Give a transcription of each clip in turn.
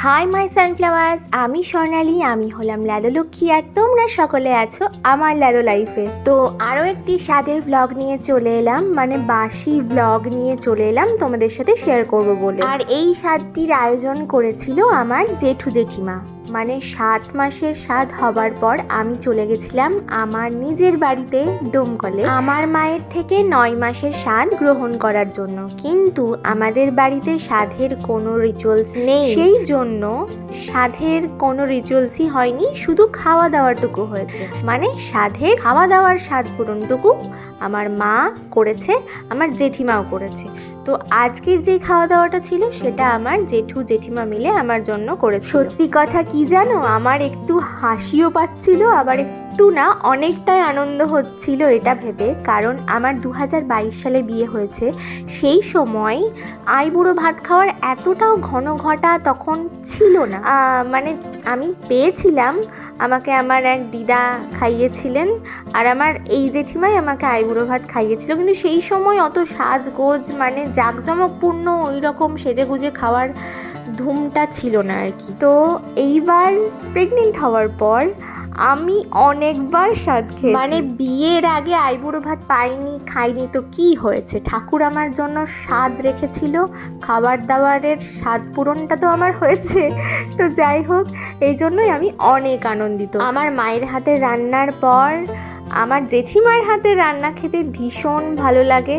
Hi my sunflowers, আমি স্বর্ণালী, আমি হলাম ল্যালো লক্ষ্মী আর তোমরা সকলে আছো আমার ল্যালো লাইফে। তো আরও একটি স্বাদের ব্লগ নিয়ে চলে এলাম, মানে বাসি ব্লগ নিয়ে চলে এলাম তোমাদের সাথে শেয়ার করব বলে। আর এই স্বাদটির আয়োজন করেছিল আমার জেঠু জেঠিমা। মানে 7 মাসের স্বাদ হবার পর আমি চলে গেছিলাম আমার নিজের বাড়িতে ডোমকলে আমার মায়ের থেকে 9 মাসের স্বাদ গ্রহণ করার জন্য। কিন্তু আমাদের বাড়িতে স্বাদের কোনো রিচুয়ালস নেই, সেই জন্য স্বাদের কোনো রিচুয়ালসই হয়নি, শুধু খাওয়া দাওয়াটুকু হয়েছে। মানে স্বাদের খাওয়া দাওয়ার স্বাদ পূরণটুকু আমার মা করেছে, আমার জেঠিমাও করেছে। তো আজকের যে খাওয়া দাওয়াটা ছিল সেটা আমার জেঠু জেঠিমা মিলে আমার জন্য করেছে। সত্যি কথা কি জানো, আমার একটু হাসিও পাচ্ছিল, আবার একটু না অনেকটাই আনন্দ হচ্ছিল এটা ভেবে। কারণ আমার 2022 সালে বিয়ে হয়েছে, সেই সময় আইবুড়ো ভাত খাওয়ার এতটাও ঘন ঘটা তখন ছিল না। মানে আমি পেয়েছিলাম, আমাকে আমার এক দিদা খাইয়েছিলেন, আর আমার এই জেঠিমাই আমাকে আইবুড়ো ভাত খাইয়েছিল। কিন্তু সেই সময় অত সাজগোজ মানে জাঁকজমকপূর্ণ ওই রকম সেজেগুজে খাওয়ার ধুমটা ছিল না আর কি। তো এইবার প্রেগনেন্ট হওয়ার পর আমি অনেকবার স্বাদ খেয়েছি। মানে বিয়ের আগে আইবুড়ো ভাত পাইনি, খাইনি তো কি হয়েছে, ঠাকুর আমার জন্য স্বাদ রেখেছিল, খাবার দাবারের স্বাদ পূরণটা তো আমার হয়েছে। তো যাই হোক, এই জন্যই আমি অনেক আনন্দিত। আমার মায়ের হাতের রান্নার পর আমার জেঠিমার হাতের রান্না খেতে ভীষণ ভালো লাগে।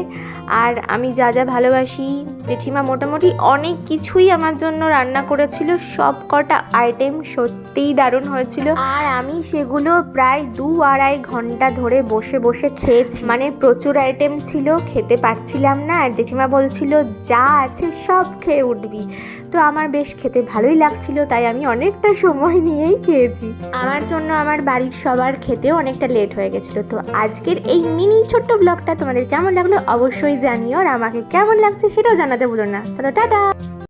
আর আমি যা যা ভালোবাসি, জেঠিমা মোটামুটি অনেক কিছুই আমার জন্য রান্না করেছিল, সব কটা আইটেম সত্যিই দারুণ হয়েছিল। আর আমি সেগুলো প্রায় 2-2.5 ঘন্টা ধরে বসে বসে খেয়েছি। মানে প্রচুর আইটেম ছিল, খেতে পারছিলাম না, আর জেঠিমা বলছিল যা আছে সব খেয়ে উঠবি। তো আমার বেশ খেতে ভালোই লাগছিল, তাই আমি অনেকটা সময় নিয়েই খেয়েছি। আমার জন্য আমার বাড়ির সবার খেতেও অনেকটা লেট হয়ে গেছিলো। তো আজকের এই মিনি ছোট্ট ব্লগটা তোমাদের কেমন লাগলো অবশ্যই জানিও, আর আমাকে কেমন লাগছে সেটাও জানাতে ভুলো না। চলো টাটা।